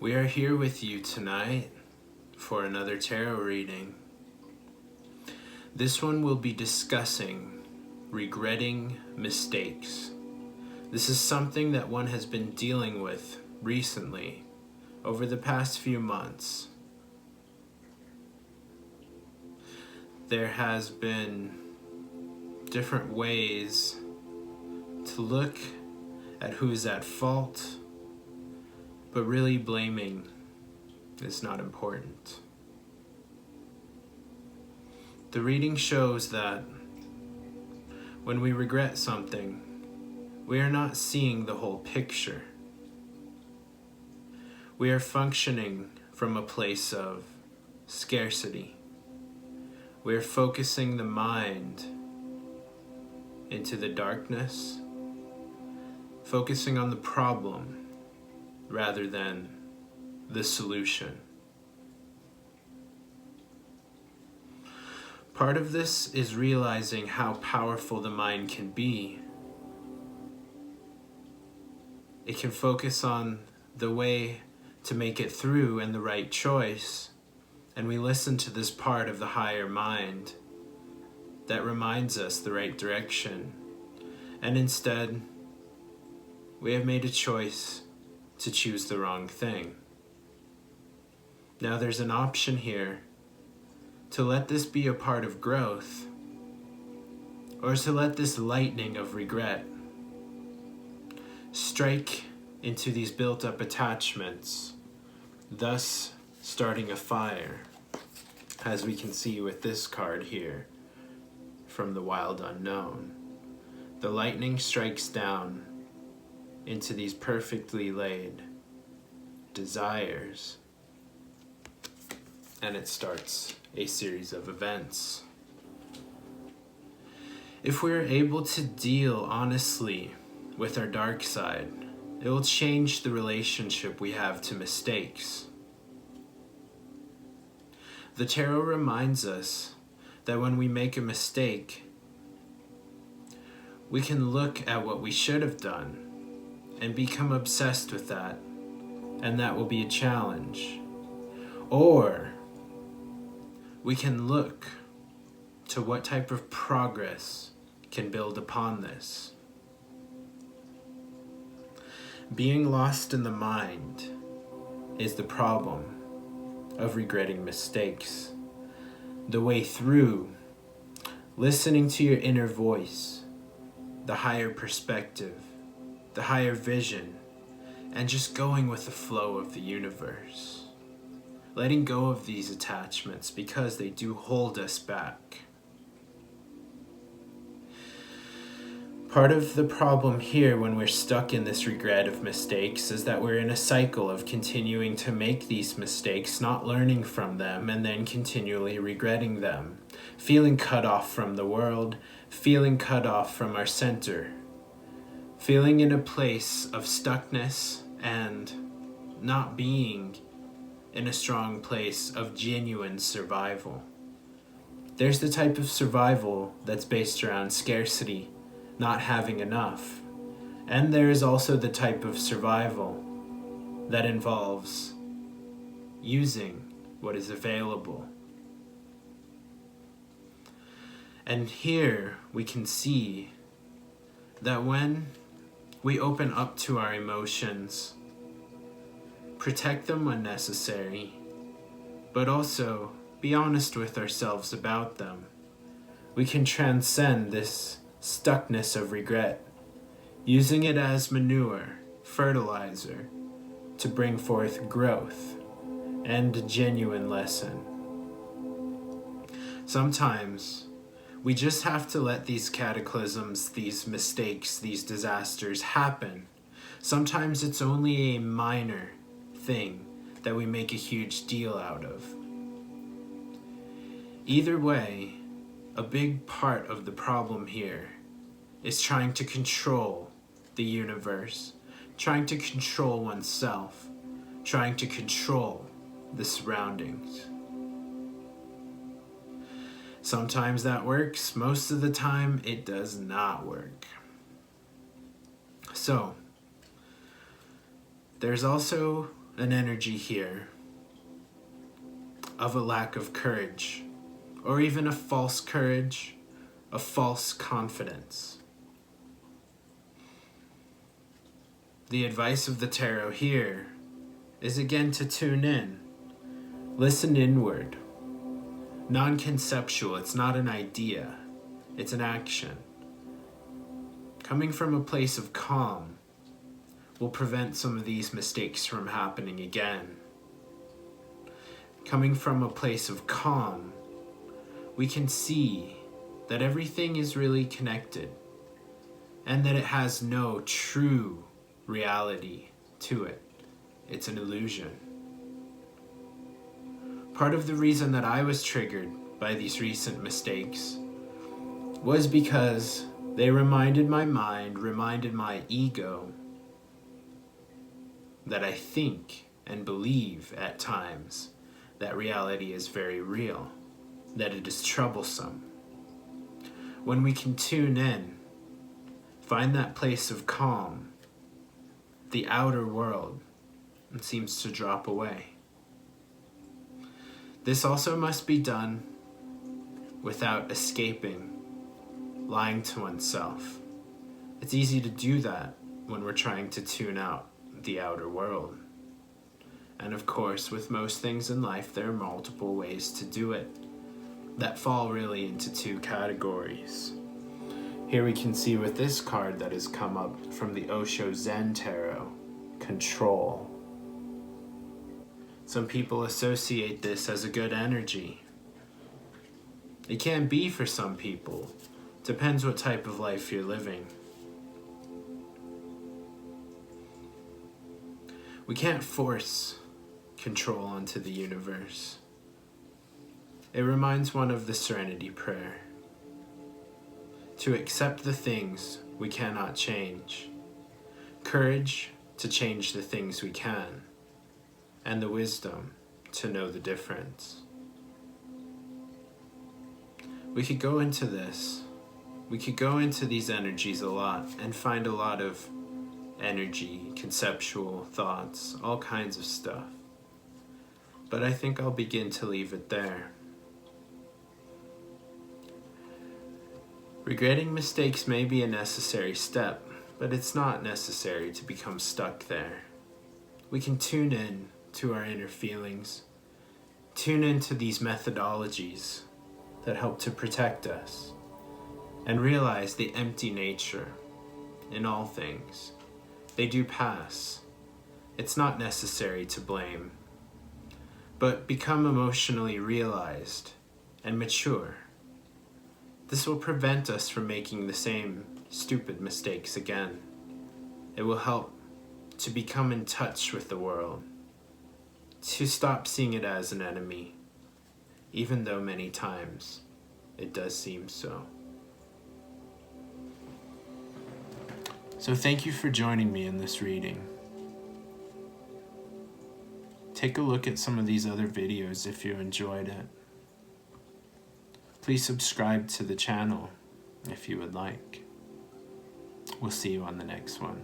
We are here with you tonight for another tarot reading. This one will be discussing regretting mistakes. This is something that one has been dealing with recently, over the past few months. There has been different ways to look at who's at fault, but really blaming is not important. The reading shows that when we regret something, we are not seeing the whole picture. We are functioning from a place of scarcity. We are focusing the mind into the darkness, focusing on the problem rather than the solution. Part of this is realizing how powerful the mind can be. It can focus on the way to make it through and the right choice, and we listen to this part of the higher mind that reminds us the right direction, and instead we have made a choice to choose the wrong thing. Now there's an option here to let this be a part of growth, or to let this lightning of regret strike into these built-up attachments, thus starting a fire, as we can see with this card here from the Wild Unknown. The lightning strikes down into these perfectly laid desires, and it starts a series of events. If we're able to deal honestly with our dark side, it will change the relationship we have to mistakes. The tarot reminds us that when we make a mistake, we can look at what we should have done and become obsessed with that, and that will be a challenge. Or we can look to what type of progress can build upon this. Being lost in the mind is the problem of regretting mistakes. The way through, listening to your inner voice, the higher perspective, the higher vision, and just going with the flow of the universe. Letting go of these attachments because they do hold us back. Part of the problem here when we're stuck in this regret of mistakes is that we're in a cycle of continuing to make these mistakes, not learning from them, and then continually regretting them. Feeling cut off from the world, feeling cut off from our center. Feeling in a place of stuckness and not being in a strong place of genuine survival. There's the type of survival that's based around scarcity, not having enough. And there is also the type of survival that involves using what is available. And here we can see that when we open up to our emotions, protect them when necessary, but also be honest with ourselves about them, we can transcend this stuckness of regret, using it as manure, fertilizer, to bring forth growth and a genuine lesson. Sometimes we just have to let these cataclysms, these mistakes, these disasters happen. Sometimes it's only a minor thing that we make a huge deal out of. Either way, a big part of the problem here is trying to control the universe, trying to control oneself, trying to control the surroundings. Sometimes that works, most of the time it does not work. So, there's also an energy here of a lack of courage, or even a false courage, a false confidence. The advice of the tarot here is again to tune in, listen inward. Non-conceptual, it's not an idea, it's an action. Coming from a place of calm will prevent some of these mistakes from happening again. Coming from a place of calm, we can see that everything is really connected and that it has no true reality to it. It's an illusion. Part of the reason that I was triggered by these recent mistakes was because they reminded my mind, reminded my ego that I think and believe at times that reality is very real, that it is troublesome. When we can tune in, find that place of calm, the outer world seems to drop away. This also must be done without escaping, lying to oneself. It's easy to do that when we're trying to tune out the outer world. And of course, with most things in life, there are multiple ways to do it that fall really into two categories. Here we can see with this card that has come up from the Osho Zen Tarot, control. Some people associate this as a good energy. It can be for some people. Depends what type of life you're living. We can't force control onto the universe. It reminds one of the Serenity Prayer. To accept the things we cannot change. Courage to change the things we can. And the wisdom to know the difference. We could go into this. We could go into these energies a lot and find a lot of energy, conceptual thoughts, all kinds of stuff. But I think I'll begin to leave it there. Regretting mistakes may be a necessary step, but it's not necessary to become stuck there. We can tune in to our inner feelings, tune into these methodologies that help to protect us, and realize the empty nature in all things. They do pass. It's not necessary to blame, but become emotionally realized and mature. This will prevent us from making the same stupid mistakes again. It will help to become in touch with the world, to stop seeing it as an enemy, even though many times it does seem so. So thank you for joining me in this reading. Take a look at some of these other videos if you enjoyed it. Please subscribe to the channel if you would like. We'll see you on the next one.